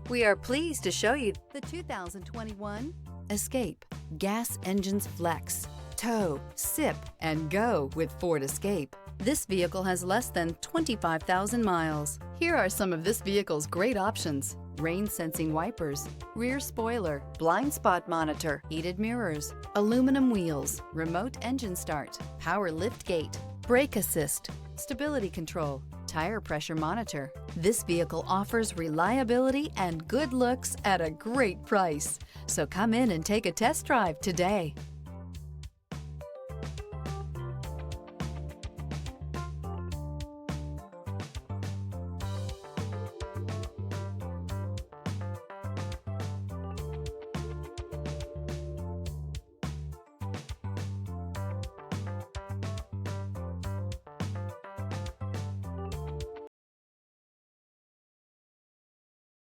We are pleased to show you the 2021 Escape. Gas engines flex, tow, sip, and go with Ford Escape. This vehicle has less than 25,000 miles. Here are some of this vehicle's great options: rain-sensing wipers, rear spoiler, blind spot monitor, heated mirrors, aluminum wheels, remote engine start, power liftgate, brake assist, stability control, tire pressure monitor. This vehicle offers reliability and good looks at a great price. So come in and take a test drive today.